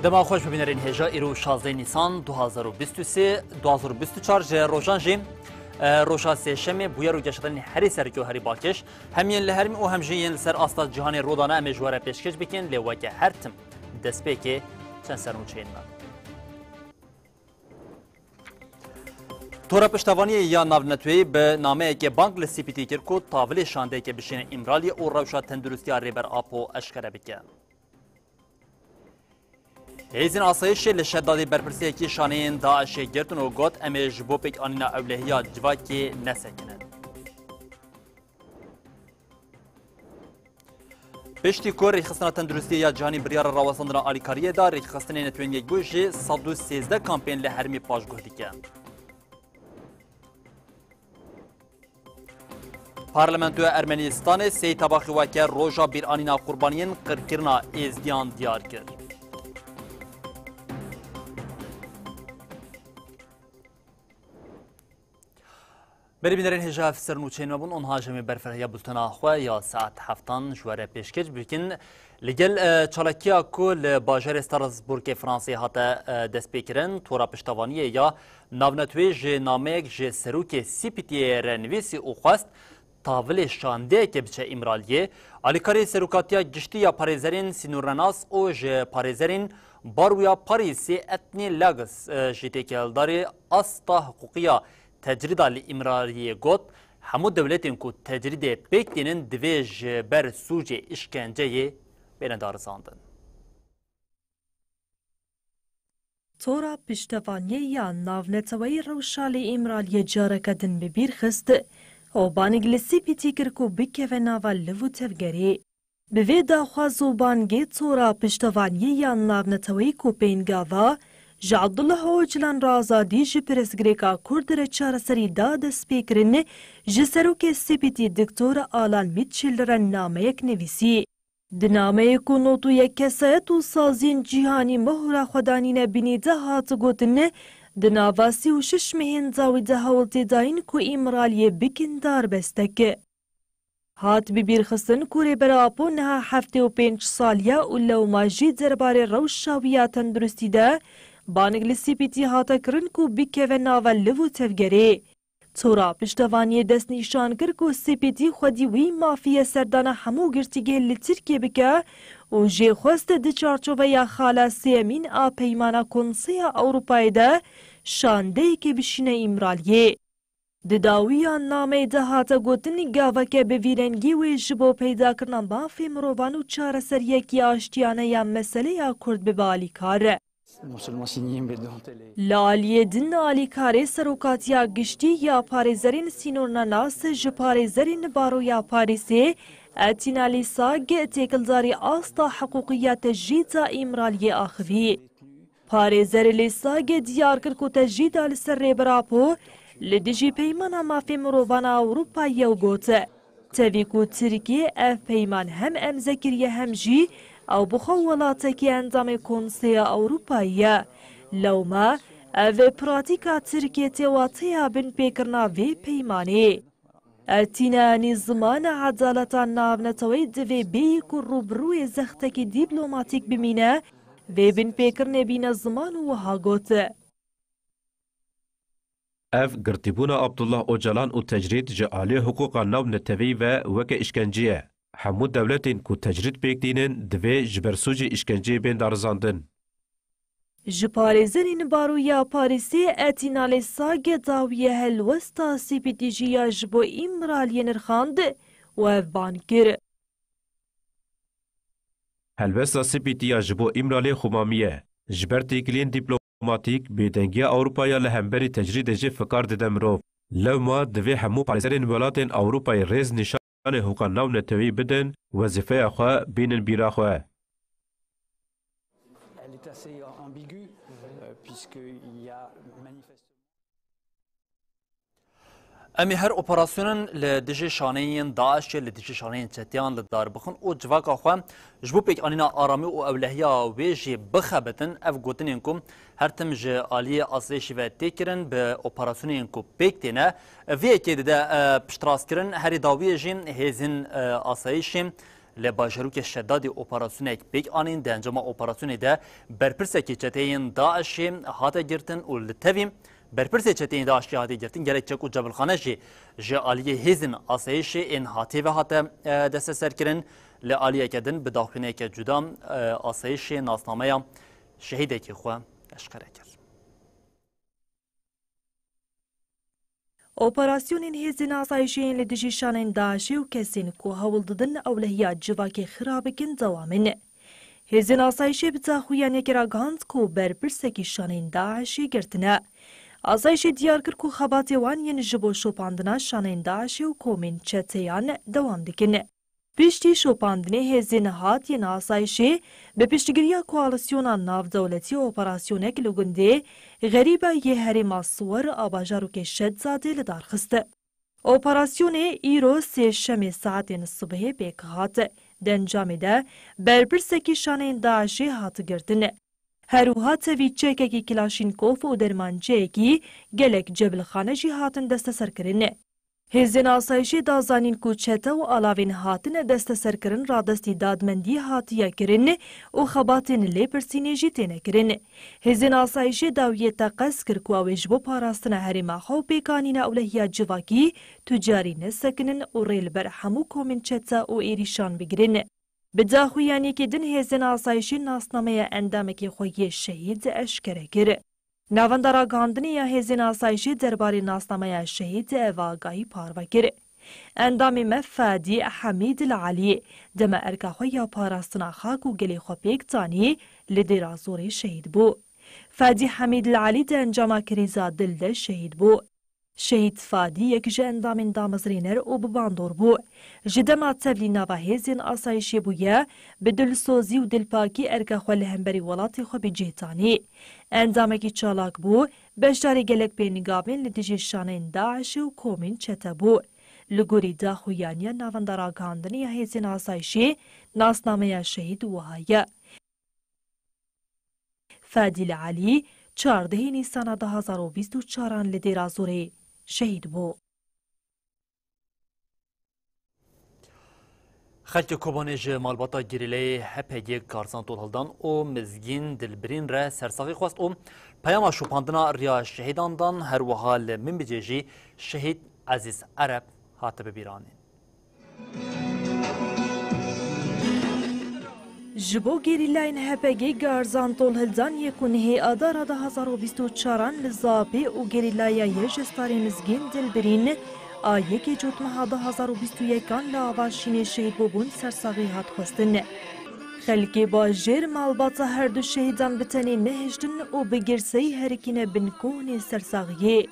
دما خوش ببینرین هجا ایرو 16 نیسان 2023-2024 جه روژان جیم روژا سه شمه بویا رو گشتن هری سرکی و هری باکش همین لهرمی و همجین سر آستا جهان رودانه امجواره پیشکش بکن لواکه هر تم دست پیکه چند سرنوچین من تورا پشتوانی یا ناونتوی به نامه که بانک لسی پیتی کرد تاول شانده که بشین امرالی او روشا تندرستی ریبر آپو اشکره بکن هیزن آسایش لشدادی برپرسی کی شانین داعش گرتون و گوت امیج بو پیک آنینا اولهیا جواکی نسکنن پشتی کور ریخستنا تندرستی یا جهانی بریار راوساندنا آلیکاریه دا ریخستنی نتوین یک بوشی 113 کامپین لهرمی پاشگوه دیکن پارلمانتو ارمنستان سی تباخی واکر روژا بیر آنینا قربانین قرکرنا ازدیان دیار کرد بری بینرین هجا سرنوچین مبون اونها جمعی برفرهیا بلتنا خواه یا ساعت هفتان جواره پیشکش بکن لگل چالاکیا کل باجر استراسبورگ فرانسی هاتا دست بکرن تورا پشتوانی یا ناونتوی جه نامک جه سروک سیپیتی رنویسی او خواست تاول شانده که بچه امرالیه آلیکاری سروکاتیا گشتی یا پاریزرین سینورناس او جه پاریزرین بارویا پاریسی اتنی لگس جیتی که الداری استا حقوقیا تجرید علی امرالیه گوت همو دولتین کو تجرید بکتینن دویج بر سوج اشکنجه بیندار ساندن. تورا پشتوانی یا ناونتوی روشالی امرالیه جارکدن ببیر خست او بانگلسی پیتی کرکو بکه ناوال لفو تفگری. به داخوازو بانگی تورا پشتوانی یا ناونتوی کو پینگاوا جا عبدالله اوجلان رازادی جی پرسگریکا کردر چارسری داد سپیکرن جی سروک سپیتی دکتور آلان میتچلرن نامه یک نویسی. دنامه کو نوتو یک کسایت و سازین جیهانی مهورا خدانین بینیده هات گوتن دناواسی و شش مهن زاوی ده هولتی داین کو امرالی بکندار بستک. هات ببیر خستن کوری براپو نها 75 سالیا و لو ماجی درباره روشاویا تندرستی ده بانگلیسی پیتی هاتا کرن کو بیکه و ناول لفو تفگره. تورا پشتوانی دست نیشان کر کو سپیتی خودی وی مافیا سردانا همو گرتیگه لترکیه بکه و جه خوست ده چارچوه یا خالاسی امین آ پیمانا کنسیا اوروپای ده شانده که بشینه امرالیه. دداویان نامه ده هاتا گوتنی گاوه که بویرنگی و جبو پیدا کرنا مافی مروبانو چار سر یکی آشتیانه یا مسئله یا کرد ببالی کاره. لالیه دن آلیکاری سروکاتیا گشتی یا پاریزرین سینورنا ناس جه پاریزرین بارو یا پاریسی اتینالی ساگ تیکلداری آستا حقوقیات جیتا امرالی آخوی. پاریزر لیساگ دیار کرد که تجید آل سر ریبراپو لدیجی پیمانا مافی مرووانا اوروپا یو گوته. تاویکو ترکیه اف پیمان هم امزکریه هم جی او بخوالاتکی اندام کنسیا اوروپاییه. لوما او پراتیکا ترکیه تیواتیا بن پیکرنا وی پیمانی. اتینا نظمان عدالتا ناونتوی دوی بیکو روبروی زختکی دیپلوماتیک بمینه وی بن پیکرنه بین زمان و هاگوته. اف گرتیبونا عبدالله اوجلان و تجرید جعالی حقوق ناونتوی و وک اشکنجیه. همو دولتین کو تجرید بیکدینن دوی جبرسوج اشکنجه بین دارزاندن. جپارزنین بارو یا پاریسی اتینال ساگ داویه هلوستا سیپیتیجی یا جبو امرالی نرخاند و افبانکر. هلوستا سیپیتی یا جبو امرالی خمامیه. جبر تیکلین دیپلوماتیک بیدنگی اوروپایا لهمبری تجرید جه فکار دیدم رو. لو ما دوی همو پاریزرین ولاتین اوروپای ریز نشان حقوق ناونتوی بدن وظیفه اخواه بینن بیرا خواه. امی هر اپراسیونن لدیجی شانین داعش لدیجی شانین چتیان لدار بخون او جواک آخواه جبو پیک آنینا آرامی و اولهیا ویجی بخبتن اف گوتنین کم هر تم جه آلی آسایشی و تیکرن به اپراسیونین کو پیک تینه وی اکی ده پشتراس کرن هری داوی جین هیزین آسایشی لباجروک شداد اپراسیونک بیگ آنین ده انجام اپراسیونی ده برپرسکی چتین داعش هاته گرتن و لتویم برپرس چتین داعش هاته گرتن گرک چک و جبل خانه جی آلیه هیزن آسایش این هاته و هاته دست سرکرن لآلیه کدن بداخنه که جدا آسایش ناسنامه شهیده که خواه اشکره کرد. Operasyonên hêzên asayişiyên li dijî şanên Daişê û kesên ku hewl didin ewlehiya civakê xirabikin dewam in. Hêzên asayişê bi daxuya nekira gihand ku berpirsekî şanên Daişê girtine. Asayişê diyar kir ku xebatê wan yên ji bo şopandina şanên Daişê û komên çeteyan dewam dikin. Piştî şopandinê hêzên hat yên asayişê bi piştgiriya koalisyona navdewletî operasyonek li gundê Xerîba yê herêma Swar a bajarokê Şedzadê li dar xist. Operasyonê îro sê şemê saetên sibihê pêk hat. Di encamê de berpirsekî şanên Daişê hat girtin. Herûha tevî çekekî Kilaşinkov û dermanceyekî gelek cebilxane jî hatin desteserkirin. Hêzên asayişê dazanîn ku çete û alavên hatin desteserkirin radestî dadmendiyê hatiye kirin û xebatên lêpirsînê jî têne kirin. Hêzên asayişê dawiyê te qes kir ku ew ê ji bo parastina herêma xwe û pêkanîna ewlehiya civakî tucarî nesekinin û rê li ber hemû komên çete û êrîşan bigirin. Bi daxuyanekê din hêzên asayişê nasnameya endamekê xwe yê şehîd eşkere kir. Navendara gandinê ya hêzên asayişê derbarê nasnameya şehîd ev agahî parve kir. Endamê me Fadî Hemîd li Elî deme erka xwe ya parastina xak û gelê xwe pêk tanî li Dêra Zorê şehîd bû. Fadî Hemîd li Elî di encama krîza dil de şehîd bû. Şehîd Fadî yek ji endamên damezrîner û bi bandor bû. Ji dema tevlî nava hêzên asayişê bûye bi dilsozî û dilpakî erka xwe li hemberî welatê xwe bicih tanî. Endamekî çalak bû, beşdarî gelek pênîgavên li dijî şanên Daişê û komên çete bû. Li gorî daxuyaniya navendara gandinê ya hêzên asayişê nasnameya şehîd wiha ye. Fadî li Elî 14 Nîsana 2024 li Dêra Zorê şehîd bû. Xelkê Kobanê ji malbata Girîleyê hepegê Garzantol hildan û mizgîn dilbirîn re sersaxî xwest û peyama şopandina riya şehîdan dan her wiha li Minbicê jî şehîd Ezîz Ereb hate bibîranîn. Ji bo gerîlayên hepegê Garzantol hildan yekûnihê adara 2024 li Zapê û gerîlaya Yejistarê mizgîn dilbirîn a yekê cotmeha 2021 li Avaşînê şehîd bûbûn sersaxî hat xwestin. Xelkê bajêr malbata her du şehîdan bi tenê nehiştin û bi girseyî herikîne binkohunê sersaxiyê.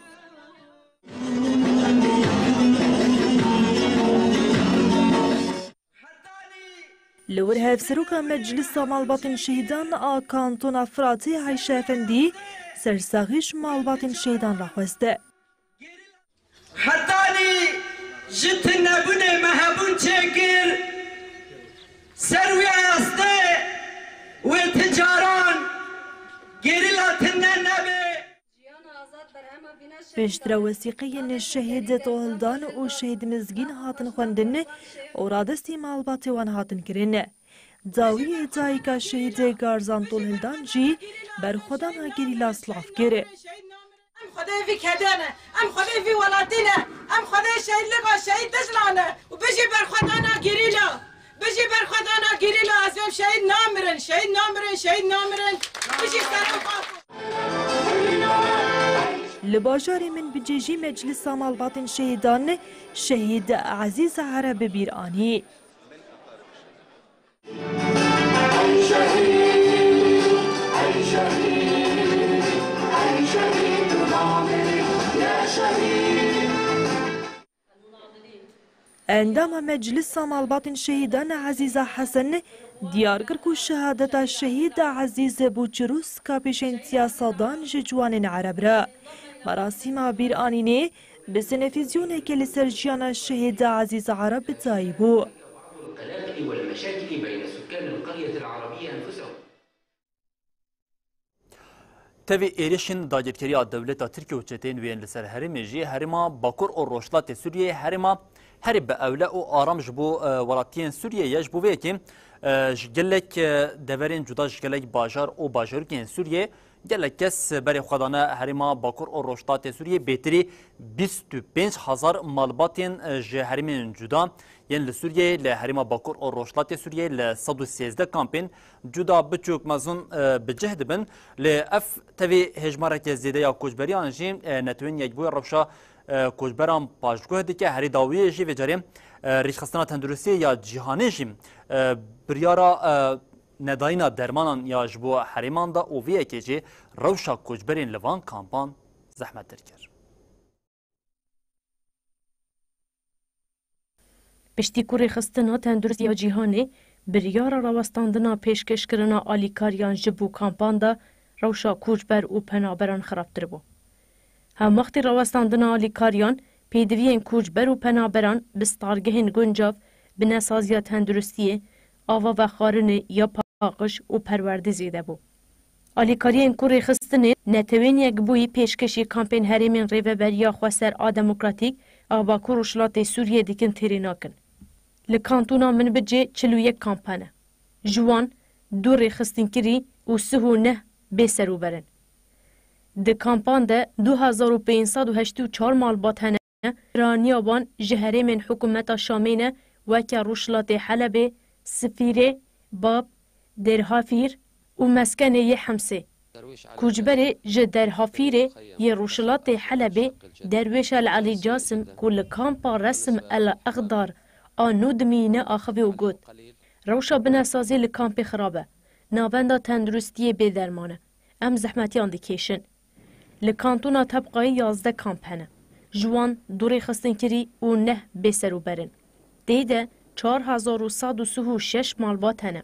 Li wir hevseroka Meclisa Malbatên Şehîdan a Kantona Firatê Hayşe Efendî sersaxî ji malbatên şehîdan re xweste. Hetalî ji tinebûnê me hebûn çêkir ser wê astê wê ticaran gerîla tune nebe. Pêştira wesîqeyên şehîd Tolhildan û şehîd mizgîn hatin xwendin û radestî malbatê wan hatin kirin. Dawiyê dayîka şehîdê Garzantol Hildan jî berxwedana gerîla silav kir. Em Xwedê vî kedene, em Xwedê vî welatîne, em Xwedê şehîdlika şehîd dijlane û bijî berxwedana gerîla. Bijî berxwedana gerîla ez vêm şehîd namirin, şehîd namirin, şehîd namirin. Bijî serxwe. Li bajarê Minbicê jî Meclisa Malbatên Şehîdan şehîd Ezîz Ereb bibîranî. Endama Meclisa Malbatên Şehîdan Ezîza Hesen diyar kir ku şehadeta şehîd Ezîz Bûçirûska pêşentiya sadan ji ciwanên Ereb re. Merasîma bîranînê bi sênefîzyonekê li ser jiyana şehîd Ezîz Ereb bitayî bû. Tevî êrişên dagirkeriya dewleta Tirkiye û çeteyên wên li ser herêmê jî herêma Bakur û Rojhilatê Sûriyeyê herêma هرب أولا وآرام جبو ولاتين سوريا يجبو فيكي جلك دورين جدا جلك باجار او باجاركين سوريا جلك کس برای خدانه هریما باکور و روشتات سوریه بهتری 25,000 مالباتین هریمین جدا یعنی لسوریه لهریما باکور و روشتات سوریه ل 113 کامپین جدا بچوک مزون بجهد بن لاف توی هجماره که زیده یا کوچبریان جیم نتوین یک بوی روشا کوچبران پاشگاه دیگه هری داویه جی و جاریم ریش خستانه تندرستی یا جهانی جیم بریارا نداینا درمانان یا جبو حریمان دا اوویه که جی روشا کوچبرین لوان کامپان زحمت در کرد. پشتی کوری خستنا تندرستی یا جهانی بریارا راوستاندنا پیشکش کرنا آلیکاریان جبو کامپان دا روشا کوچبر و پنابران خرابتر بو. هم وقتی راوستاندنا آلیکاریان پیدوین کوچبر و پنابران بستارگهین گنجاف بنسازیا تندرستیه آوا و خارن یا پاقش و پرورده زیده بو. آلیکاریان کوری خستنه نتوین یک بوی پیشکشی کامپین هریمین ریوبریا خواسر آدموکراتیک آبا کوروشلات سوریه دیکن تریناکن. لکانتونا من بجه 41 کامپانه. جوان دو خستین کری و سهو نه بسرو برن. ده کامپان ده 2584 مالبات هنه رانیابان جهره من حکومت شامینه وکا روشلات حلبه سفیره باب درهافیر و مسکنه ی حمسه. کوچبر جه درهافیره ی روشلات حلبه درویش العلی جاسم کل کامپا رسم الاغدار آنو دمینه آخوی و گود. روشا بناسازی لکامپ خرابه. ناوندا تندرستی بدرمانه. ام زحمتیان دیکیشن. لکانتونا طبقای 11 کامپانه. جوان دوری خستن کری و نه بسرو برن. دیده 4136 مالبات هنه.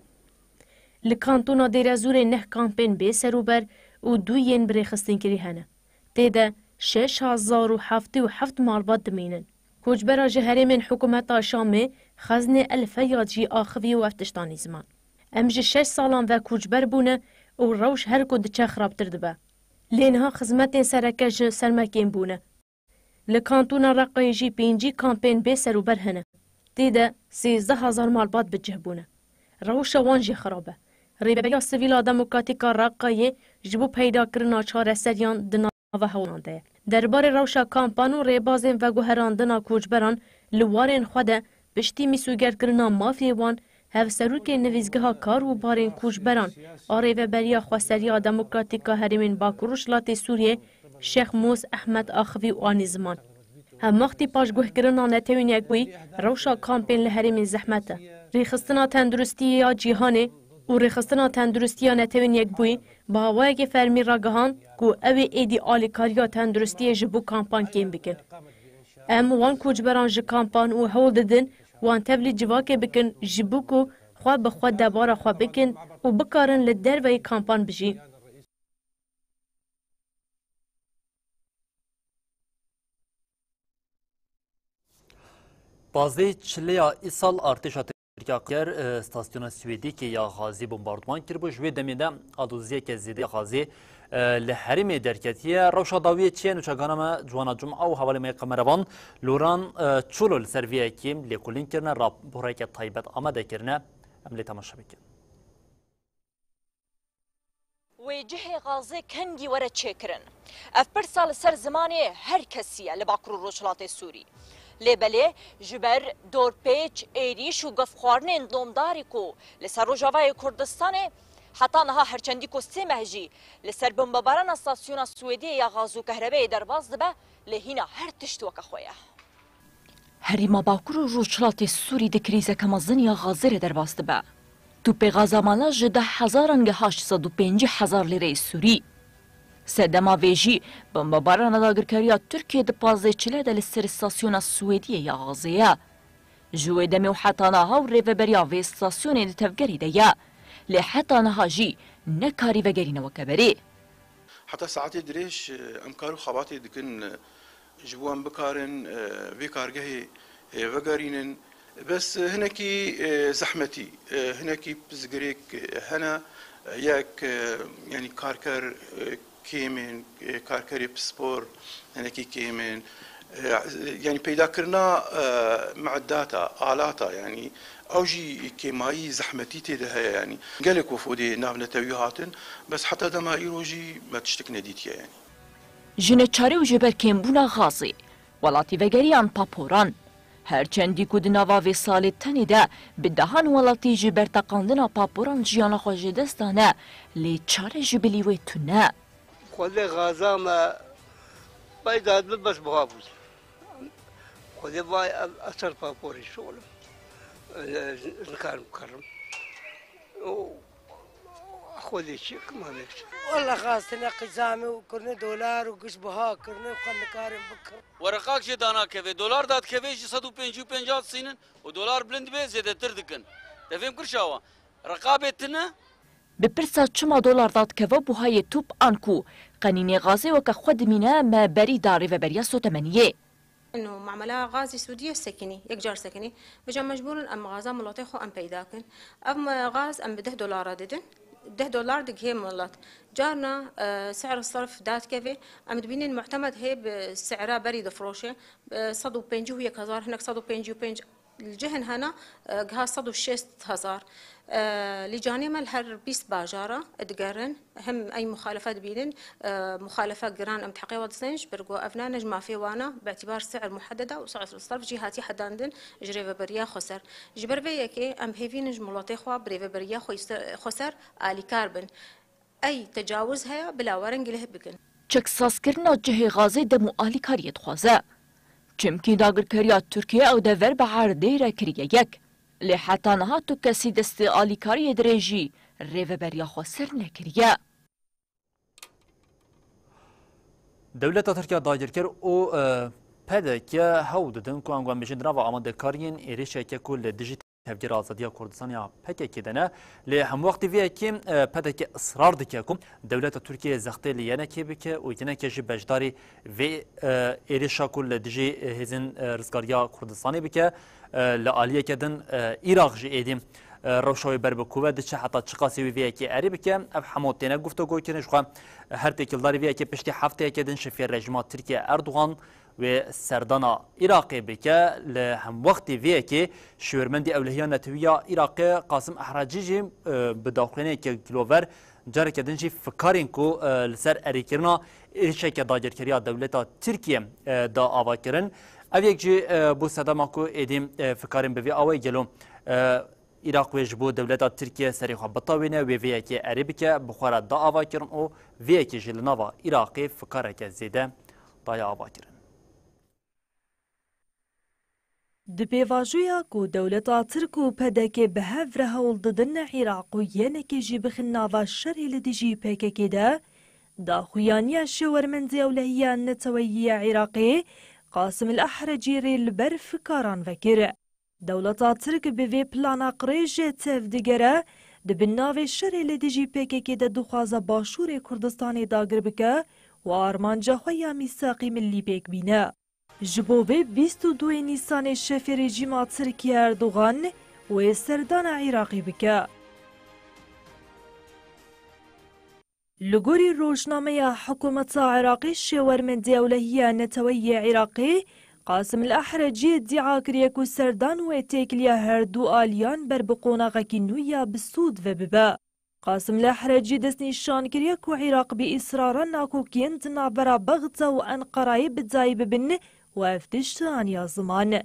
لکانتونا دیرزور نه کامپین بسرو بر و دوین بری خستن کری هنه. دیده 6077 مالبات دمینن. کوچبرا جهره من حکومت شامه خزن الفیاد جی آخوی و افتشتانی زمان. امج 6 سالان و کوچبر بونه و روش هر کد چه خرابتر دبه. لینها خدمت سرکش سرمکین بونه. لکانتونا رقای جی 5 کامپین به سر و برهنه. دیده 13,000 مالبات بجه بونه. روش وانجی خرابه. ریبیا سویل دموکراتیکا رقای جبو پیدا کرنا چهار سریان دنا و هولانده. درباره روشا کامپان و ریبازین و گوهراندنا کوچبران لوارین خوده بشتی میسوگر کرنا مافیوان هف سروک نویزگاه کار و بارین کوچبران آره و بریا خواستریا دموکراتیکا هریمین باکروش لاتی سوریه شیخ موس احمد آخوی و آنیزمان. هم وقتی پاشگوه کرنا نتوین یک بوی روشا کامپین لهریمین زحمته. ریخستنا تندرستی یا جیهانه و ریخستنا تندرستی یا نتوین یک بوی با هوای که فرمی را گهان کو اوی ایدی آلیکاریا تندرستی جبو کامپان کیم بکن. ام وان کوچبران ج کامپان و هول ددن وان تبلی جواکه بکن جبو کو خواه بخواه دبارا خواه بکن و بکارن لدر وی کامپان بجی. بازده چلیا ایسال ارتشات ترکیه استاسیون سوئدی که یا غازی بمباردمان کرد بود جوی دمیده آدوزیه که زیده غازی لحریم درکتیه روشا داویه چیه نوچگانم جوانا جمعه و حوالی می قمروان لوران چولو لسرویه کیم لیکولین کرنه راپوره که طایبت آمده کرنه املی تماشا بکن وجه غازي كنجي ورا تشكرن افبر سال سر زماني هر كسيه لباكرو روشلات سوري لبلي جبر دور بيج ايريش و قفخوارنين دومداريكو لسر روجاواي كردستان حتى نها هرچنديكو سمهجي لسر بمباران استاسيون السويدية يا غازو كهربائي درباز دبا لهنا هر تشتوك اخويا هريما باكرو روشلات سوري دكريزة كمازن يا غازر درباز دبا تو پیغازامالا جده 850 لیره سوری. سدما ویجی بمباران داگرکاریا ترکیه ده 15 چله ده لسر استاسیون سویدیه یا غازیه. جوه دمی و حتاناها و ریوه بریا و استاسیون ده تفگری ده یا. لی حتاناها جی نکاری وگرین وکبری. حتى ساعات دريش امكارو خباتي دكن جبوان بكارن في كارجهي وغارينن بس هناكي زحمتي هناكي بزغريك هنا ياك يعني كاركر كيمن كاركري بسبور هناكي كيمن يعني پیدا کرنا معداتا آلاتا يعني اوجي كيماي زحمتي تده يعني قالك وفودي نافنا تويهاتن بس حتى دما ايروجي ما تشتكنا ديتيا يعني جنچاری و جبر کمبونا غازی ولاتی وگریان پاپوران هرچندی که دنوا و سال تنی ده به دهان ولاتی جبر تقاندنا پاپوران جیانا خوش دستانه لی چاره جبلی و تونه خود غازا ما باید بس بغابوز خود باید اثر پاپوری شغل نكار مكرم خودي شيك ما نكش والله خاصنا قزامي وكرنا دولار وقش بها كرنا وخلنا كارم بكر ورقاك جي دانا كيفي دولار دات كيفي جي 150 سنين ودولار بلند بي زيادة تردكن تفهم كرشاوا رقابتنا بپرسا چما دلار داد که و بوهای توپ آنکو قنینی غازی و که خود مینه ما بری داری و بریا سوتمنیه انه معامله غازي سعوديه سكني يقجار سكني بجا مجبور ام غازا ملاطيخو ام بيداكن ام غاز ام $10 ددن $10 دق هي ملات جارنا سعر الصرف دات كيفي ام تبينين المعتمد هي بسعرها بريد فروشه صدو بينجو هي كزار هناك صدو بينجو الجهن هنا جها صدو 6000 لجاني مال هر 20 باجارة ادقرن هم اي مخالفات بيدن مخالفات قران ام تحقيق ودسنج برقو افنا نجمع في وانا باعتبار سعر محددة وسعر الصرف جهاتي حداندن جريفا بريا خسر جبر بيكي ام هيفي نجم لطيخوا بريفا بريا خسر آلي كاربن اي تجاوز هيا بلا ورنگ له بكن چک ساسکرنا جه غازی دمو آلی کاریت خوازه چمکی داگر کریات ترکیه او دور به عرده را کریه یک لی حتی نها تو کسی دست آلی کاری درجی ریو بریا خسر نکریه دولت ترکیه داگر کر او پده که هاو ددن که انگوان بجند را و آماده کارین ایریشه که کل دیجیت تفجير آزادية كردستان يا بكي كدنا لهم وقت فيها كيم بدك إصرار دكيكم دولة تركيا زختي ليانا كيبك ويتنا كيجي بجداري في إيريشا كل دجي هزن رزقاريا كردستاني بك لآلية كدن إيراق جي إيديم روشاوي بربكوه دچه حتى چقاسي فيها كي أري بك أب حموتينا گفتگو كنشوا هر تكيلداري فيها كي بشتي حفتة كدن شفير رجمات تركيا أردوغان و سردانا عراقي بك لهم وقت فيه كي شورمندي اولهيا نتويا عراقي قاسم احراجي بداخلين كيلوفر جاري كدنجي فكارين كو لسر اريكرنا ارشك داجر كريا دولتا تركيا دا اواكرن اويك جي بو صدما كو اديم فكارين بفي اوي جلو عراق وجبو دولتا تركيا سري خبطاوينه و في كي عربك بخارا دا اواكرن او في كي جلناوا عراقي فكارك زيده دا اواكرن دبیواجویا کو دولتا ترکو پدکه به هفر هول ددن عراق و ینکی جی بخناوا شری لدیجی پککی ده دا خویانیا شورمندی اولهیا نتویی عراقی قاسم الأحرجي ريل برف كاران فكر دولتا ترك بفي بلانا قريج تفدقره دبناوي شري لديجي بيكي دا دخوازا باشور كردستاني داگر بك وارمانجا خويا ميساقي ملي بيك بينا جبوبي 22 نيسان شف ريجيما تركيا اردوغان و سردان عراقي بك لغوري روشنامه حكومة عراقي شورمندي اولهية نتوي عراقي قاسم الأحرجي ادعا كريكو سردان و تيكليا هردو آليان بربقونا غكينويا بالسود وببا قاسم الأحرجي دسني شان كريكو عراق بإصرارا ناكو كينت نعبرا بغتا وأنقراي بدزاي ببن وافتشتان يا زمان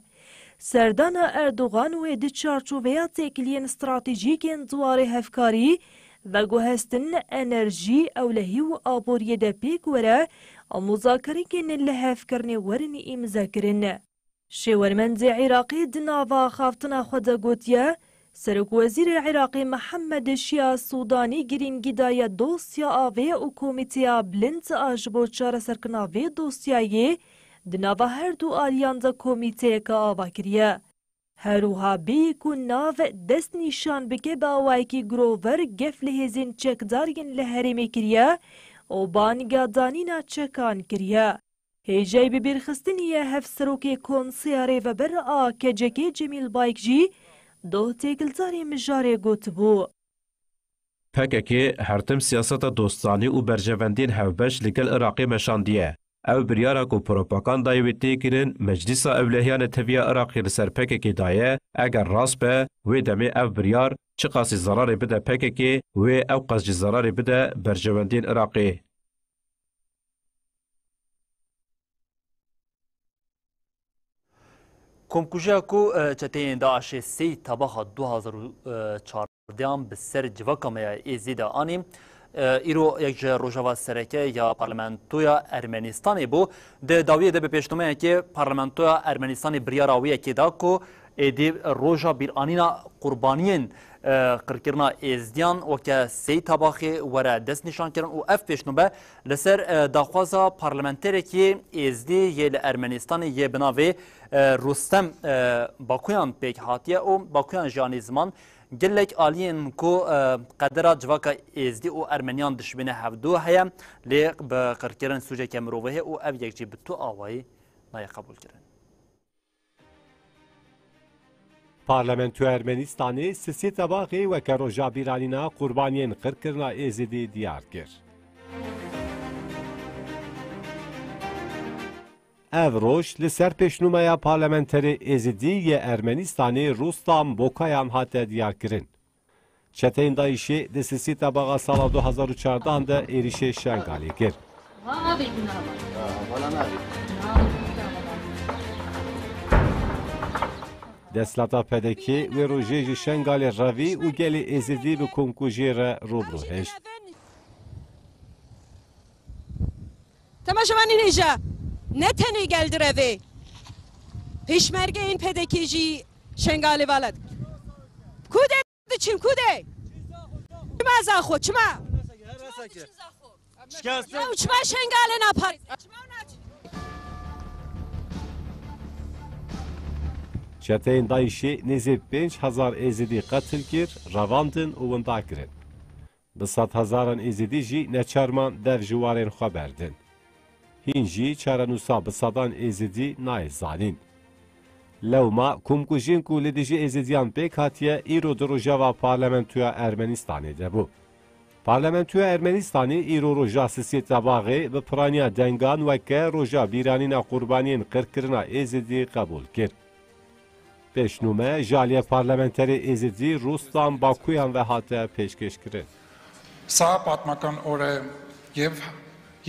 سردان أردوغان و دچارچوبيا تيكليان استراتيجيكين دواري هفكاري و هستن انرژی اولهی و آبوری دا پیک ورا مذاکره کن لحف کرنی ورنی امزاکرن شورمند عراقی دناوا خافتنا خدا گوتیا سرک وزیر عراقی محمد شیا سودانی گرین گدای دوسیا آوه و کومیتیا بلند آجبو چار سرکناوه دوسیایی دناوا هر دو آلیان دا کومیته که آوا کریه هروها بیکو ناو دست نشان بکه باوایکی گروور گفل هزین چکدارین لحرمی کریا و بانگا دانینا چکان کریا هیجای ببیرخستنیه هف سروکی کنسیاره و بر که جکی جمیل بایک جی دو تیکلزاری مجاره گوت بو پککی هرتم سیاست دوستانی و برجوندین هفبش لگل عراقی مشاندیه او بریارا کو پروپاگاندای و تیکرین مجلس اولهیان تبیا عراقی لسر پککی دایه اگر راست به و دمی او بریار چه قاسی ضراری بده پککی و او قصد ضراری بده برجواندین عراقی. کمکوژیا کو چتین داعش سی تباخ 2014 به سر جواکامه ایزیده آنیم ایرو یک روجاوا سرکه یا پارلمانتویا ارمنستانی بو ده داویه ده به پیشنهاد که پارلمانتویا ارمنستانی بریاراویه که دا کو ایدی روجا بیرانینا قربانیین قرکرنا ازدیان و که سی تباخی وره دست نشان کردن و اف پیشنهاد لسر داخوازا پارلمانتری که ازدی یه ارمنستانی یه بناوی رستم باکویان پیک هاتیه و باکویان جانی زمان گلک آلین کو قدر جواکا ازدی و ارمنیان دشمنه هفدو هیا لیق به قرکرن سوژه که مروه و او یک جی بتو آوایی نای قبول کردن. پارلمانتو ارمنستانی سسی تباقی و که روژا بیرانینا قربانین قرکرنا ازدی دیار کرد. او روش لسر پیشنهاد پارلمانتری ازدی ارمنستانی روستام بوکایان هاته دیار کرن. چتین دایشی دسیسی تباقا سال 2014 ده ایریشه شنگالی کرد. دستلاتا پدکی و روژه شنگالی روی و گلی ازدی به کنکوژی را روبرو هشت. تماشاوانی نیجا نتنی geldi revi. Pişmerge in pedekiji şengali valad. Kude çim kude. Çima zaxo çima. Çima şengali napar. چتین دایشی نزد 5000 ازدی قتل کر روandın وندا کرد. به 100,000 ازدی جی نچرمان در جوارن خبردن. هینجی چارنوسا به صدان ازدی نایزانین. لوما کمکوژین کو لدیجی ازدیان پیک هاتیه ایرو دروجاوا پارلمانتویا ارمنستانی دبو. پارلمانتویا ارمنستانی ایرو روجا سسی تباغی به پرانیا دنگان و که روجا بیرانینا قربانین قرکرنا ازدی قبول کرد. پیشنهاد جالی پارلمانتری ازدی روستان باکویان و هاته پیشکش کرد. Սա պատմական օր է եւ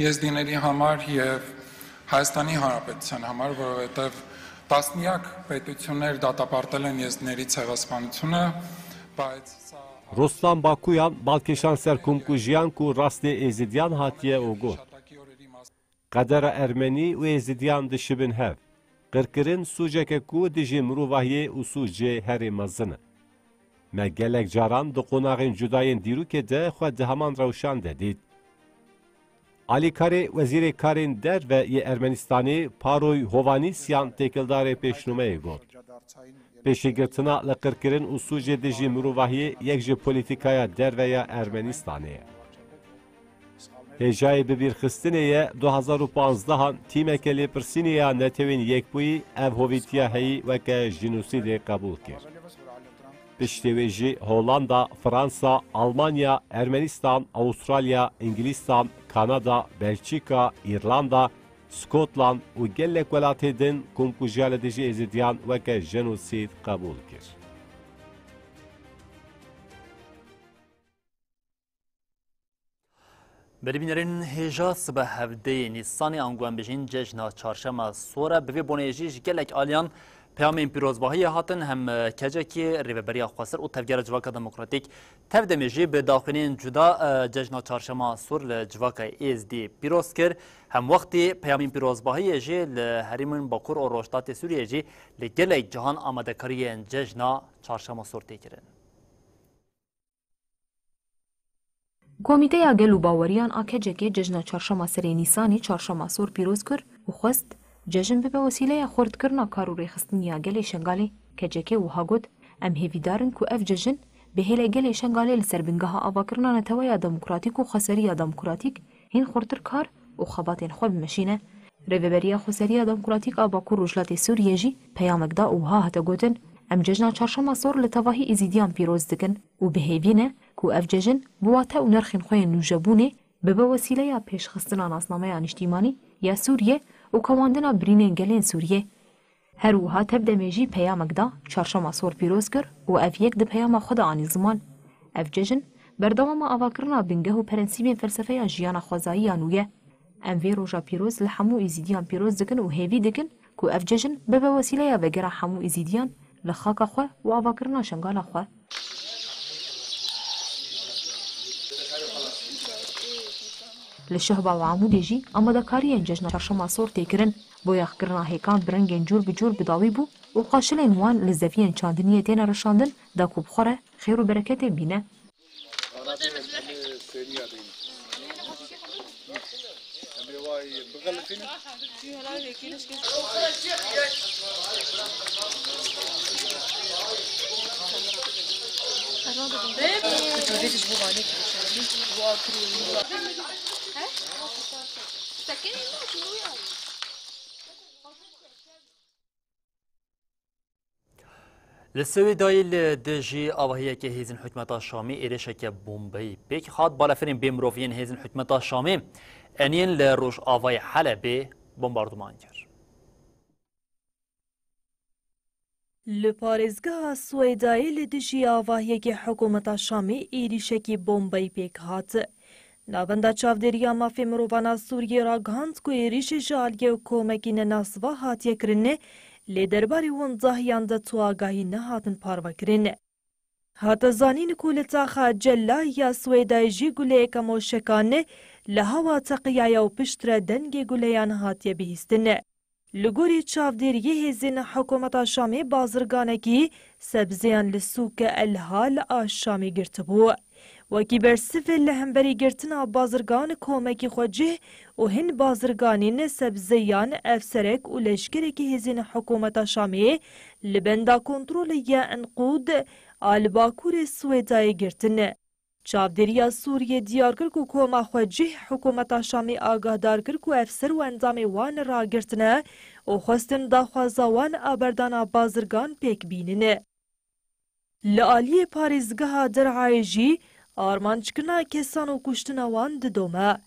եզդիների համար եւ Հայաստանի Հանրապետության համար, որովհետեւ տասնյակ պետություններ դատապարտել են եզդիների ցեղասպանությունը, բայց Ruslan Bakuyan, Balkeşan Serkumkujiyan ku rastli ezidyan hatiye ogu. Kadera Ermeni ve ezidyan dışibin hev. Qırqırın suceke ku dijim ruvahiye usuce heri mazını. Me gelek caran da qonağın cudayın diruke de xwe dihaman rawşan dedid. Ali Kare Vezîrê Karên Der ve yê Ermenistanê Paroy Hovanîsyan têkildarê pêşnûmeyê got. Pêşîgirtina li qirkirin û sûcê dijî mirovahiyê yek ji polîtîkaya derveya Ermenistanê ye. Hêjayê bibîrxistinê ye 2015 tîmeke lêpirsînê ya netewên Yekbûyî ev hovîtiya heyî weke jinûsîdê qebûl kir. Piştî wê jî Hollanda, Fransa, Almanya, Ermenistan, Avustralya, İngîlistan, Kanada, Belçika, İrlanda, Skotland û gelek welatê din komkujiya li dijî êzidiyan weke jenosîd qebûl kir. Beribînerên hêja sibe hevdeyê Nîsanê anguan bijîn cejna çarşema sor bi vê bonê jî ji gelek aliyan peyamên pîrozbahiyê hatin hem kecekî rêveberiya xwesir û tevgera civaka demokratîk tev demê jî bi daxuyînên cuda cejna çarşema sor li civaka êzdî pîroz kir hem wextî peyamên pîrozbahiyê jî li herêmên Bakur û Rojdatê Sûriyê jî li gelek cihan amadekariyên cejna çarşema sor tê kirin. Komîteya Gel û Baweriyan a kecekê cejna çarşema serê Nîsanê çarşema sor pîroz kir û xwest cejn bibe wesîleya xwartkirina kar û rêxistiniya gelê Şengalê kecekê wiha got em hêvîdarin ku ev cejn bi hêlê gelê Şengalê li ser bingeha avakirina neteweya demokratîk û xweseriya demokratîk hîn xurtir kar û xebatên xwe bimeşîne. Rêveberiya Xweseriya Demokratîk a Bakur Rojdatê Sûriyê jî peyamek da û wiha hate gotin em cejna çarşema sor li tevahî êzîdiyan pîroz dikin û bihêvîne ku ev cejn bi wate û nerxên xwe yên nûjebûnê bibe wesîleya pêşxistina nasnameya niştîmanî یا سوریه و کواندنا برینên gelên Sûriyê. Her wiha tevdemê jî peyamek da çarşema sor pîroz kir û ev yek di peyama xwe de anî ziman. Ev cejin berdewama avakirina bingeh û prensîbên felsefeya jiyana xwezayiyan wî ye. Em vê roja pîroz li hemû êzîdiyan pîroz dikin û hêvî dikin ku ev cejin bibe wesîleya vegera hemû êzîdiyan li xaka xwe û avakirina şengala xwe. Li Şihba û Amûdê jî amadekariyên cejna çarşema sor tê kirin. Bo yaxkirina hêkan bi rengên cûr bi cûr bidawî bû û qaşilên wan li zeviyên çandiniyê têne reşandin da ku bi xwe re xêr û bereketê bîne. لسویدای لدجی آواهی که هیزن حکمت شامی ایرشه که بومبی بیک خاد بالافرین بیمروفین هیزن حکمت شامی انین لروش آوای حلبه بمباردمان کرد. لپارێزگەها سوێدایی لە دژی ئاواهەیەکی حکوومەتە شامی ئێریشێکی بۆمبەی پێک هات. ناوەندە چاودێریە مافێ مرۆڤانە سووریێ ڕاگەاند ku êrişê ji aliyê û komekî nenasva hatiyekirinê lê derbarê wan zahîyan de tu agahî nehatin parvekirin. Hate zanîn ku li taxa Cellahîya Swêdayê jî guleyeke moşekanê li hewa teqiyaya û pişt re dengê guleyan hatiye bihîstin. Li gorî çavdêriyê hêzên hikûmeta Şamê bazirganekî sebzeyan li sûka Elha li a Şamê girtibû. Wekî bersivê li hemberî girtina bazirgan komekî xwe cih û hin bazirganîn sebzeyan efserek û leşkerekî hêzên hikûmeta Şamê li benda kontrolê ya Enqûd a li Bakurê Swêdayê girtin. Çavdêriya Sûriyê diyar kir ku koma xwe cih hikûmeta Şamê agahdar kir ku efser û endamê wan ragirtine û xwestin daxwaza wan a berdana bazirgan pêk bînin. Li aliyê parêzgeha Dereyê jî armançkirina kesan û kuştina wan didome.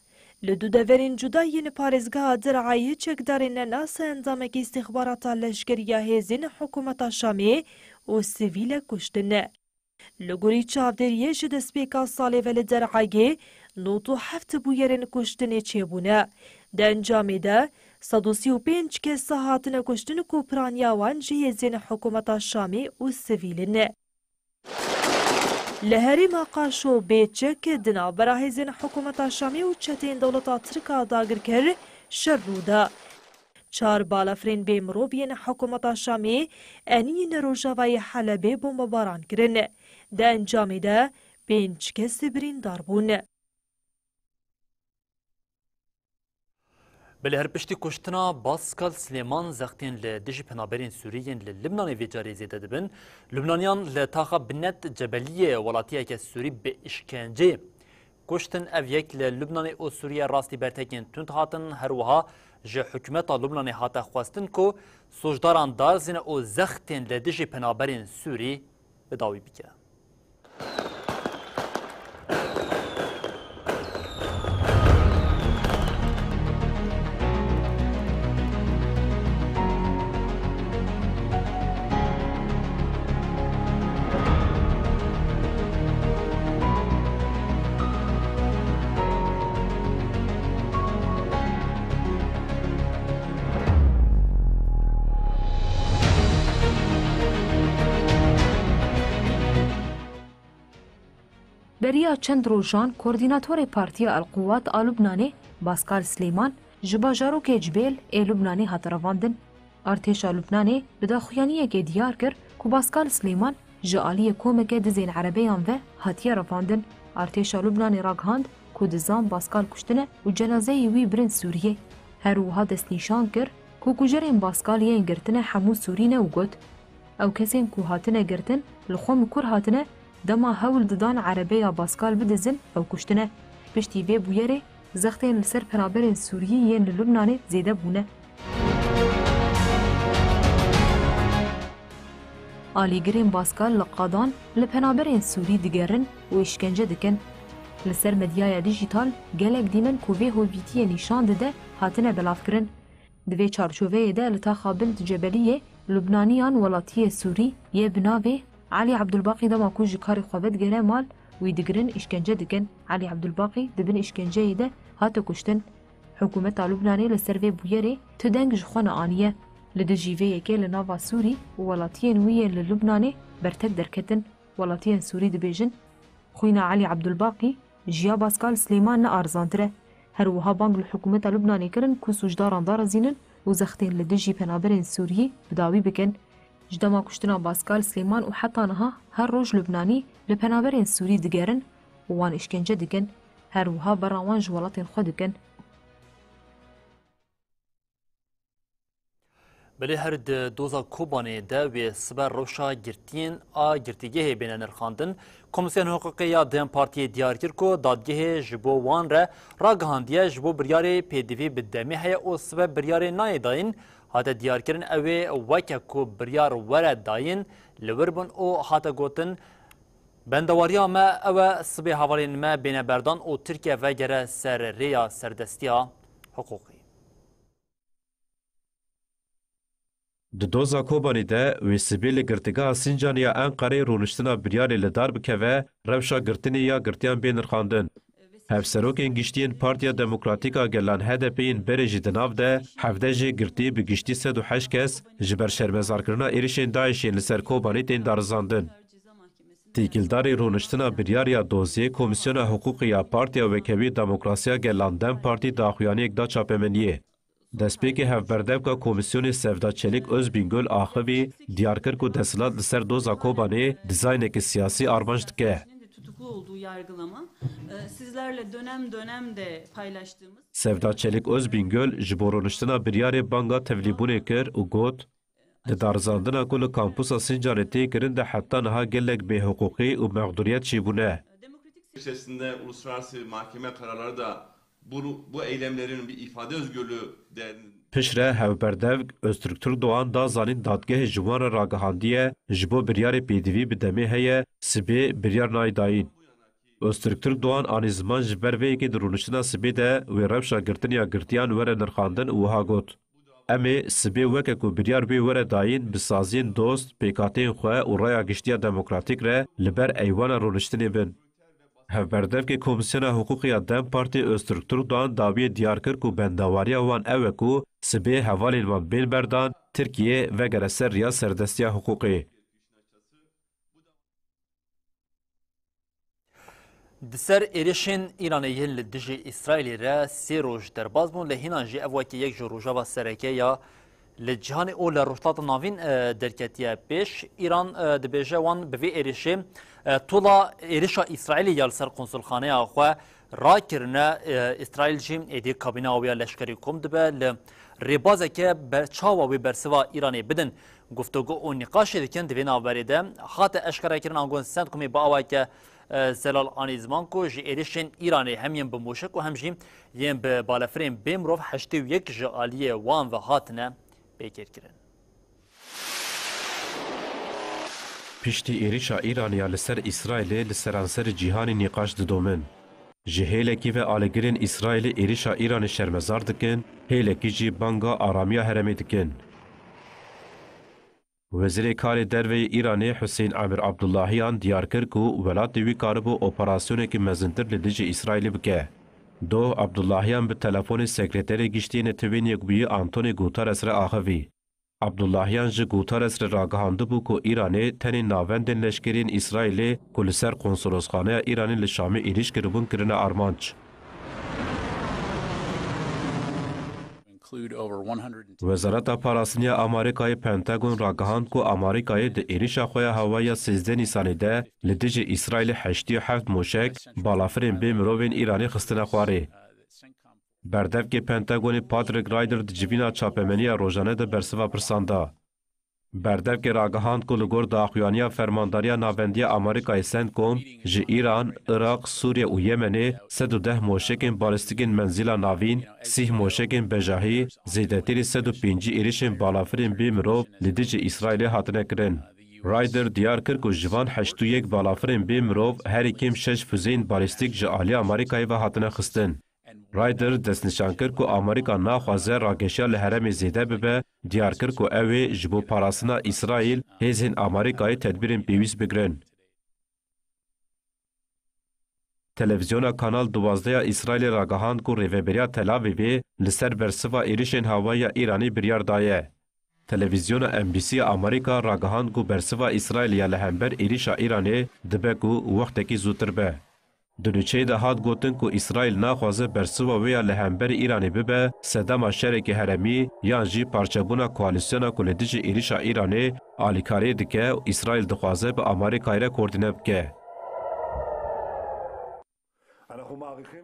Li du deverên cuda yên parêzgeha Dereyê çekdarên nenasa endamekî îstixbarata leşkeriya hêzên hikûmeta Şamê û sivîlek kuştin. Li gorî çavdêriyê ji destpêka salê ve li Dereyê 97 bûyerên kuştinê çêbûne. Di encamê de 135 kes hatine kuştin ku piraniya wan ji hêzên hikûmeta Şamê û sivîlin. Li herêma Qaşo bêçek di navbera hêzên hikûmeta Şamê û çetên dewleta Tirka dagir kir şer rûda. Çar balafirên bê mirov yên hikûmeta Şamê enîn Rojavayê Helebê bombebaran kirin. Di encamê de 5 kes birîndar bûn. Bi herpiştî kuştina Baskal Slêman zextên li dijî penaberên Sûriyên li Libnanê vê carê zêde dibin. Lubnaniyan li taxa Binet Cebeliyê welatiyeke Sûrî bi işkenceyê kuştin. Ev yek li Lubnanê û Sûriye rastî bertekên tund hatin. Her wiha ji hikûmeta Lubnanê hate xwestin ku sojdaran darzîne û zextên li dijî penaberên Sûrî bidawî bike. Beriya çend rojan koordînatorê Partiya Elquwat a Lubnanê Baskal Slêman ji bajarokê Cibêl ê Lubnanê hat revandin. Artêşa Lubnanê bi daxuyaniyekê diyar kir ku Baskal Slêman ji aliyê komeke dizên erebeyan ve hatiye revandin. Artêşa Lubnanê ragihand ku di zam Baskal kuştine û cenazeyê wî birin Sûriyê. Her wiha destnîşan kir ku kujerên Baskal yên girtine hemû Sûrî ne û got. Ew kesên ku hatine girtin li xwe kur hatine dema hewl didan erebeya Baskal bidizin ew kuştine. Piştî vê bûyerê zextên li ser penaberên Sûriyê yên li Lubnanê zêde bûne. Alîgirên Baskal li qadan li penaberên Sûrî digerin û îşkence dikin. لسر مدیای دیجیتال گلک دیمن کووی هویتی نشان دده هاتنه بلاف کرن. دوی چارچوبه ده لتا خابل جبلیه لبنانیان ولاتی سوری یه بناوه علی عبدالباقی ده ماکو جکاری خوابت گره مال ویدگرن اشکنجه دکن. علی عبدالباقی دبن اشکنجه ده هات کشتن. حکومت لبنانی لسر وی بویره تدنگ جخوان آنیه لدجیوه یکی لناوا سوری و ولاتین ویه للبنانی برتک درکتن. ولاتین سوری دبیجن خوینا علی عبدالباقی جیا باسکال سلیمان نه ارزانتره. هر وها بانگ الحکومت لبنانی کرن کو سوجداران دار زینن و زختین لدجی پنابرین سوریه بداوی بکن. جدما کشتنا باسکال سلیمان و حتی نها هر روز لبنانی لپنابرین سوری دگرن و وان اشکنجه دکن. هر وها براوان جوالاتین خود دکن. بله هر دوزا کوبانه ده و سبر روشا گرتین گرتیگه بین نرخاندن کمیسیون حقوقی یا دیم پارتی دیارکر کو دادگه جبو وان را گهاندیه جبو بریار پیدوی بدمی هیا او سبر بریار نای داین هاته دیارکرن اوه وکه کو بریار ورد داین لوربن او هاته گوتن بندواریا ما اوه سبه حوالین ما بین بردان او ترکیه و گره سر ریا سردستیا حقوقی. د دوزا کوبانی ده و سبیل گرتگاه سنجان یا انقره رونشتنا بریاری لدار بکوه روشا گرتنی یا گرتیان بین رخاندن. هفسروکین گشتین پارتیا دموکراتیکا گلان HDPین برجی دناف ده هفته جی گرتی بگشتی 108 کس جبر شرمزار کرنا ایریشین دایشین لسر کوبانی تین دارزاندن. تیکیلداری رونشتنا بریاریا دوزیه کمیسیون حقوقی یا پارتیا وکوی دموکراسیا گلان دم پارتی داخویانی اکدا چاپمنیه. دستپیکی هفبردevka Komisyonu Sevda Çelik Özbingöl axivî diyar kir ku desilat li ser doza Kobanê dizaynekî siyasî armanc dike. Tutuklu olduğu yargılama sizlerle dönem dönem de paylaştığımız Sevda Çelik Özbingöl ji bo rûniştina biryarê banga tevlîbûnê kir û got di darzandina ku li kampusa Sincanê tê kirin de heta niha gelek bêhuquqî û mexduriyet çîbûne. İçerisinde uluslararası mahkeme kararları da bu eylemlerin bir ifade özgürlüğü değerli. Pişre hevberdevk Öztürk Doğan da zanîn dadgehê ji wan re ragihandiye ji bo biryarê pêdivî bi demê heye sibê biryar nayê dayîn. Öztürk Doğan anî ziman ji ber vê yekê di rûniştina sibê de wê rewşa girtiniya girtiyan were nirxandin û wiha got. Em ê sibê weke ku biryar bê were dayîn bi saziyên dost, pêkateyên xwe û raya giştiya demokratîk re li ber eywana rûniştinê bin. Hevberdevkê Komisyona Huquqiya Dem Partî Öztürk Doğan daviyê diyar kir ku bendawariya wan ew e ku sibê hevalên wan bên berdan Tirkiye vegere ser riya serdestiya huquqê. Di ser êrişên Îranê yên li dijî İsraîlê re sê roj derbas bûn lê hînan jî ev wekî yek ji rojava sereke ya li cihanê û li rojhilata navîn derketiye pêş. İran dibêje wan bi vê êrişê tola êrişa İsraîlê ya li ser konsulxaneya xwe rakirine İsraîl jî êdî kabîna wê ya leşkerî kom dibe li rêbazeke çawa wê bersiva İranê bidin guftugû û nîqaşê dikin di vê navberê de hate eşkerekirin angon Sendkomê bi awayeke Zelal anî ziman ku ji êrişên İranê hem yên bi moşek û hem jî yên bi balafirên bê mirov 81 ji aliyê wan ve hatine pêkirkirin. Piştî êrişa İranîya li ser İsraîlê li seranserê cîhanê nîqaş didomin. Ji hêlekî ve alêgirên İsraîlê êrişa İranê şermezar dikin, hêlekî jî banga aramiya herêmê dikin. Wezîrê Karê Derveyê İranê Hüseyin Amir Abdullahiyan diyar kir ku welatê wî karibû operasyonekî mezintir li dijî İsraîlê bike. Do Abdullahiyan bi telefonê sekreterê giştiyên Netewên Yekbûyî Antonî Guterres re axivî. Abdullahiyan ji Guterres re ragihandibû ku İranê tenê navendên leşkerên İsraîlê ku li ser konsolosxaneya İranê li Şamê êriş kiribûn kirine armanc. Wezareta Parasiniya Amerîkayê Pentagon ragihand ku Amerîkayê di êrişa xwe ya hewaya 13 Nîsanê de li dijî İsraîlê 87 moşek balafirên bê mirovên İranê xistine xwarê. Berdevkê Pentagonê Patrick Ryder di civîna çapemeniya rojane de bersiva pirsanda. Berdevkê ragihand ku li gor daxuyaniya fermandariya navendiya Amerîkayê Sendkom ji İran, Iraq, Sûriye û Yemenê 110 moşekên balîstikên menzîla navîn, 30 moşekên bejahî, zêdetirî 105 êrişên balafirên bê mirov li dijî İsraîlê hatine kirin. رایدر دیار کر کو جوان 81 بالافرین بی مرو هر کیم 6 فوزین بالیستیک ج عالی امریکای و هاتنه خستن. رایدر دستنشان کر کو امریکا ناخوازه راگشیا لهرم زیده ببه دیار کر کو اوی جبو پاراسنا اسرائیل هزین امریکای تدبیرین پیویس بگرن. تلویزیون کانال 12 اسرائیل راگهاند کو ریوبریا تلاویوی لسر برسوا ایریشن هوایی ایرانی بریار دایه. تلویزیون MBC امریکا راگهاند کو برسوا اسرائیل یا لهمبر ایریشا ایرانی دبه کو وقت کی زودتر به. دنوچه ده هات گوتن کو اسرائیل ناخوازه برسوا ویا لهمبر ایرانی ببه صدام شرک هرمی یا جی پارچبونا کوالیسیونا کولدیج ایریشا ایرانی آلیکاری دکه اسرائیل دخوازه به امریکا را کوردینه بکه.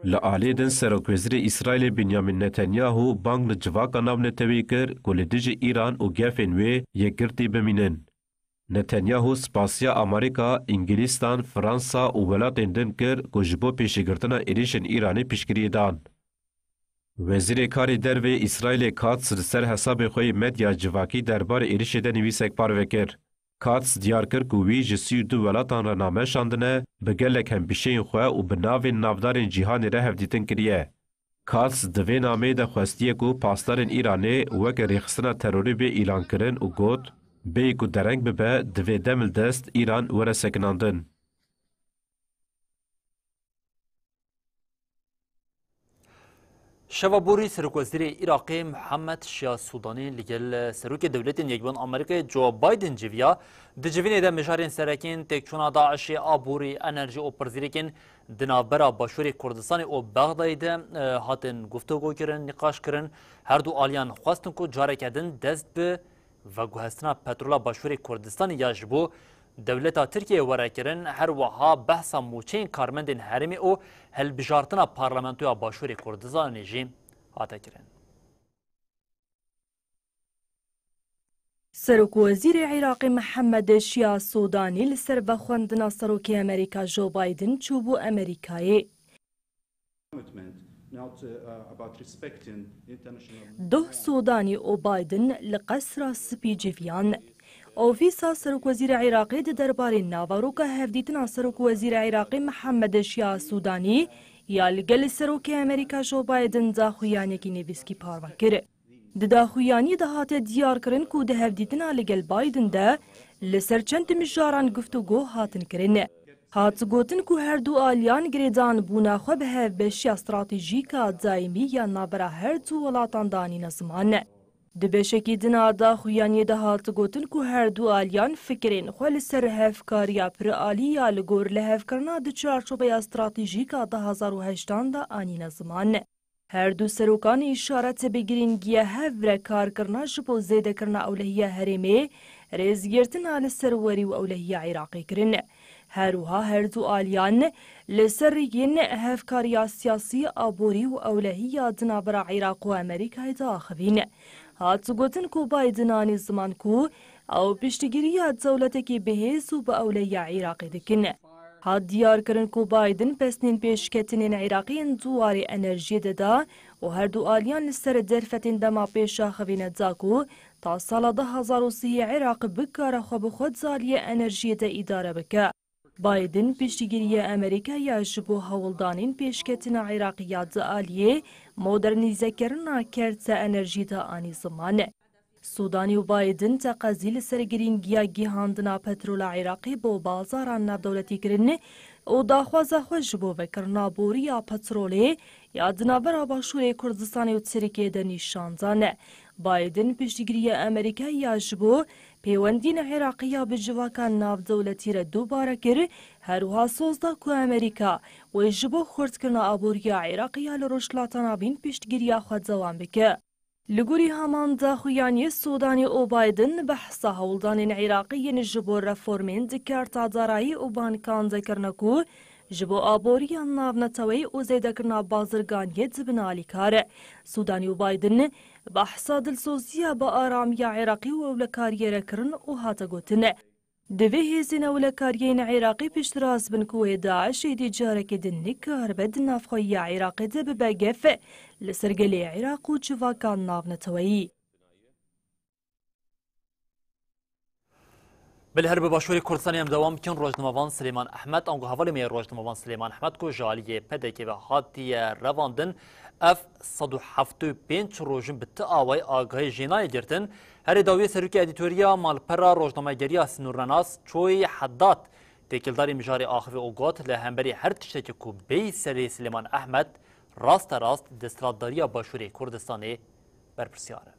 لعالیدن سروکوزری اسرائیل بنیامین نتانیاهو بانگ لجواکا ناو نتوی کر کولدیج ایران و گفن وی یکرتی بمینن. نتانیاهو سپاسیا امریکا، انگلیستان، فرانسا و ولاتین دن کر کو جبو پیشگرتنا ایریشن ایرانی پیشگیری دان. وزیر کاری در و اسرائیل کاتس سر حساب خوی مدیا جواکی دربار ایریش ده نویسک پار وکر. کاتس دیار کر کو وی جسی دو ولاتان را نامه شاندنه بگلک هم بیشین خواه و بناوین نافدارین جیهان را هفدیتن کریه. کاتس دوی نامه ده خواستیه کو پاسدارین ایرانی وک ریخستنا تروری به اعلان کرن و گوت بی کو درنگ ببه دوی دمل دست ایران وره سکناندن. شوابوری سروکوزیر عراقی محمد شیا سودانی لگل سروک دولت یکبان آمریکا جو بایدن جویا دجوین ده مجارین سرکین تکچونا داعشی آبوری انرژی و پرزیرکین دنابرا باشوری کردستان و بغداد هاتن گفتگو کرن نقاش کرن هر دو آلیان خواستن کو جاره کردن دست به و گوهستنا پترولا باشوری کردستان یاجبو دولتا ترکیه وره کرن هر وها بحثا موچین کارمندین هرمی او هل بجارتنا پارلمنتویا باشوری کردستان نجیم آتا کرن. سروک وزیر عراق محمد شیا سودانی لسر بخوندنا سروک امریکا جو بایدن چوبو امریکایی. ده سودانی او بایدن لقصر سپی جویان. اوفیسا سروک وزیر عراقی ده دربار ناوروکا هفدیتنا سروک وزیر عراقی محمد شیا سودانی یا لگل سروک امریکا جو بایدن داخویانی کی نویسکی پاروا کره. ده داخویانی ده هات دیار کرن کو ده هفدیتنا لگل بایدن ده لسر چند مجاران گفتگو هاتن کرن. هات گوتن کو هر دو آلیان گریدان بونا خو به هف بشیا استراتیجیکا دائمی یا نابرا هر دو ولاتان دانی نزمان. دبشکی دنا داخویانی ده هات گوتن کو هر دو آلیان فکرین خو لسر هفکاریا پر آلیا لگور لهفکرنا ده چارچوبه استراتیجیکا 2008 ده آنی نزمان. هر دو سروکان اشارت بگیرینگیه هفره کار کرنا جبو زیده کرنا اولهیه هرمه ریزگیرتن آل سروری و اولهیه عراقی کرن. هروها هر دو آلیان لسرین هفکاریا سیاسی آبوری و اولهیه دنابرا عراق و امریکای داخوین. هات گوتن کو بایدنانی زمان کو او پشتگیری دولت کی بهیز و با اولهیه عراقی دکن. هات دیار کرن کو بایدن پسنین پیشکتنین عراقین دواری انرژی دادا و هر دو آلیان لسر درفتین دما پیشا خوین داکو تا سال 2030 عراق بکار خوب خود زالی انرژی دا اداره بکه. بایدن پیشگیری امریکا یا جبو هولدانین پیشکتن عراقیات آلیه مدرنیزه کرنا کرت انرژی دا آنی زمانه. سودانی و بایدن تقاضی سرگرینگیا گیهاندنا پترول عراقی بو بازاران ناف دولتی کرنه او داخوازه خوش بو وکرنا بوری یا پتروله یا دنابرا باشور کردستانی و ترکیه ده نیشاندانه. بایدن پیشگیری امریکا یا جبو پیوندین عراقی به جواکان ناف دولتی را دوباره کر هروها سوزده که امریکا و جبو خورد کرنا آبوری عراقی لروشلاتانا بین پیشگیری خود زوان بکه. لگوری همان داخویانی سودانی او بایدن بحثا هولدان عراقی جبو رفورمین دکر تا دارایی او بانکان دکرنکو جبو آبوری ناف نتوی او زیده کرنا بازرگانی دبنالی کاره. سودانی و بایدن بحثا دلسوزیا با آرامی عراقی و اولکاریه رکرن او هاتا گوتن. دوی هزین اولکاریین عراقی پشتراز بن کوه داعش ایدی جارک دن نکار بد نافخوی عراقی ده ببگف لسرگلی عراق و جواکان ناف نتوی. بالهرب باشوری کردستانی هم دوام کن روزنامه‌وان سلیمان احمد آنگاه حوالی می روزنامه‌وان سلیمان احمد کو جالی پدکی و هاتی رواندن اف 175 روزن بت آوای آگاهی جنایی گرتن هر داوی سروکی ادیتوریا مالپرا روزنامه‌گری سنورناس چوی حداد تکیلداری مجاری آخر اوگات لهمبری هر تشتکی کو بی سری سلیمان احمد راست دسترادداری باشوری کردستانی برپرسیاره.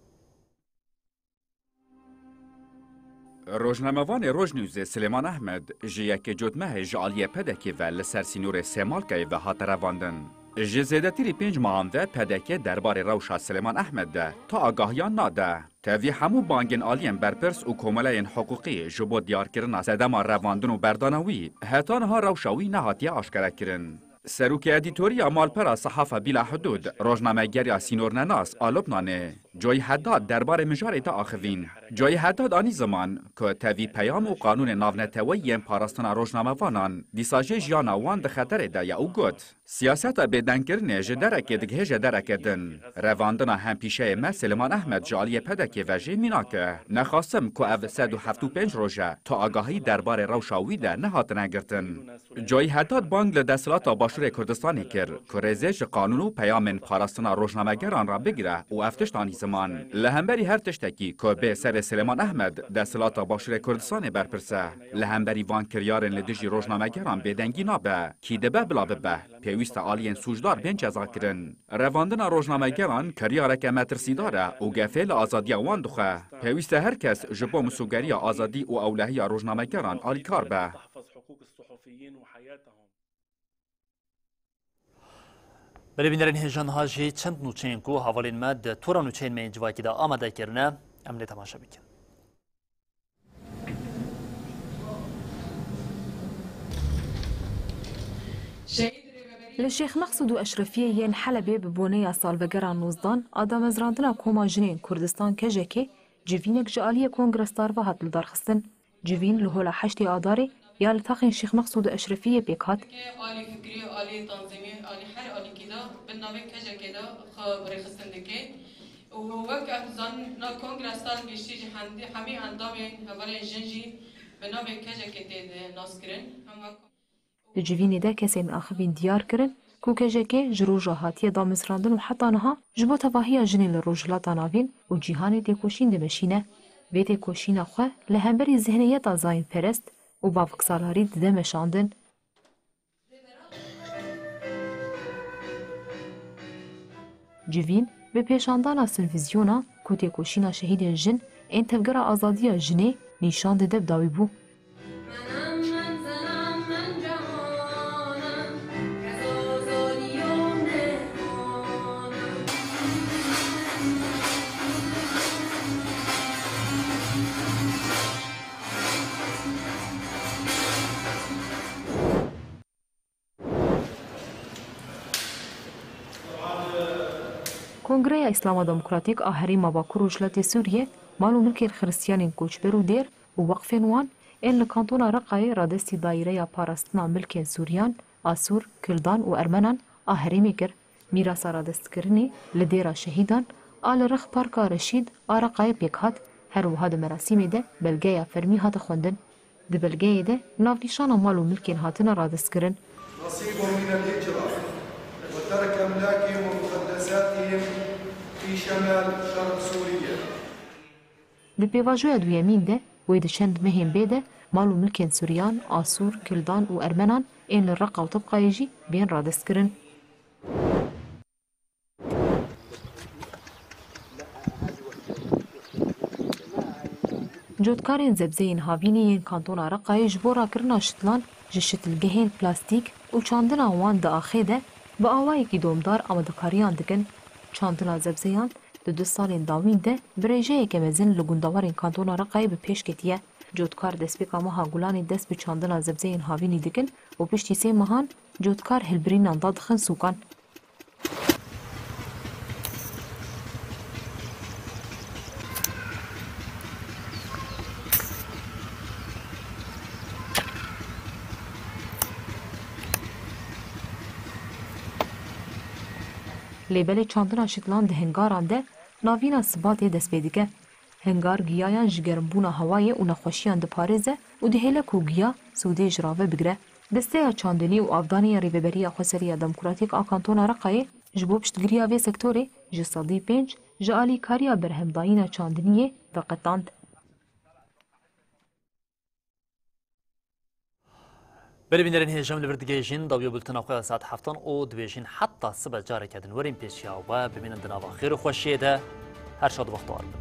روزنامه‌وان روزنیوز سلیمان احمد جیک جدمه جالی پدکی و لسر سینور سمالکی و هات رواندن. جزیدتیری 5 ماهان ده پدکی دربار روشا سلیمان احمد ده تا آگاهیان ناده. تاوی همو بانگین آلین برپرس و کوملین حقوقی جبو دیار کرنا سدما رواندن و بردانوی هتانها روشاوی نهاتی آشکره کرن. سروکی ادیتوریا مالپرا صحافه بلا حدود روزنامه‌گری سینورناس آلوبنانه جای حداد درباره مجاری تا آخوین جای حداد آنی زمان که تاوی پیام و قانون ناونتوی پاراستنا روزنامه‌وانان دیساجه جیانا وان ده خطر ده یا او گوت سیاست بدن کرنه جدرک دگه جدرک دن رواندنا هم پیشه ما سلیمان احمد جالی پدکی و جمیناکه نخواستم که او 175 روزه تا آگاهی درباره روشاوی ده نهات نگرتن جای حداد بانگ لدستلات باشور کردستانی کرد که رزش قانون و پیام پاراستنا روزنامه‌گران را بگیره و افتشتانی زمان لهمبری هر تشتکی که به سر سلیمان احمد دستلات باشور کردستان برپرسه لهمبری وان کریارن لدجی روزنامه‌گران بدنگی نابه کی دبه بلا ببه پیوست آلین سوجدار بین جزا کرن رواندن روزنامه‌گران کریارک مترسیداره و گفیل آزادی وان دخه پیوست هر کس جبو مسوگری آزادی و اولهی روزنامه‌گران آلیکار به بله بینرین هجان هاجی چند نوچین کو حوالین مد تورا نوچین من جواکی دا آمده کرنه املی تماشا بکن. لشيخ مقصود أشرفية ين حلبة ببونية سالفجران نوزدان آدم مزراندنا كوما جنين كردستان كجكي جيفينك جالية كونغرس طارفة هات لدارخستن جيفين لهولا حشتي آداري يا لتاقين شيخ مقصود أشرفية بيكات آلي فكري آلي تنظيمي آلي حر آلي كده بالنابي كجكي خبري خستن دكي ووك أتزان نا كونغرس طان بيشتيجي حمي عندامي هبالي جنجي بالنابي كجكي تيد ناسكرين Di civînê de kesên axivîn diyar kirin ku kejekê ji roja hatiye damezrandin û heta niha ji bo tevahiya jinê li rojhilata navîn û cîhanê têkoşîn dimeşîne. Vê têkoşîna xwe li hemberî zihniyeta zayînperest û bavksalarî dide meşandin. Civîn bi pêşandana silvîzyona ku têkoşîna şehîdên jin ên tevgera azadiya jinê nîşan dide dawî bû. Kongreya İslam Demokratîk a Herêma Bakur û Jiletê Sûriyê mal û milkên xiristiyanên koçber û dêr û weqfên wan ên li kantona Reqayê radestî dayîreya parastina milkên Sûriyan, Asûr, Kurdan û Ermenan a herêmê kir. Mîrasa radestkirinê li dêra şehîdan a li Rex Parka Reşîd a Reqayê pêk hat. Her wiha di merasîmê de belgeya fermî hate xwendin. Di belgeyê de navnîşana mal û milkên hatine radestkirin. وترك أملاكهم ومقدساتهم في شمال شرق سوريا. Di pêvajoya duyemîn de wê di çend mehên bê de mal û milkên Sûriyan, Asûr, Kurdan û Ermenan ên li Reqa û Tibqayê jî bên radestkirin. Cotkarên zebzeyên havînê yên kantona Reqayê ji bo rakirina şitlan ji şitilgehên plastîk û çandina wan di axê de bi awayekî domdar amadekariyan dikin. Çandina zebzeyan di 2 salên dawîn de bi rêjeyeke mezin li gundawarên kantona Reqayê bi pêş ketiye. Cotkar destpêka meha Gulanê dest bi çandina zebzeyên havînê dikin û piştî 3 mehan cotkar hilbirînan da dixin sûkan. Lêbelê çandina şitlan di hingaran de navîna Sibatê dest pê dike. هنگار گیایان جگرمبونا هوای و نخوشیان دپارزه و دهیله کو گیا سوده جراوه بگره. دسته چاندنی و افدانی ریببری خسری دموکراتیک آکانتونا رقای جبو پشتگیری آوی سکتوری جسادی 5 جالی کاریا برهمدایینا چاندنیه و قطاند. بربینرین هجام لبردگیجین داویو بلتنا خواه ساعت 7 او دویجین حتی صبح جاره کدن ورین پیشیا و ببینن دناوا خیر و خوشیه ده هر شاد وقت آرد.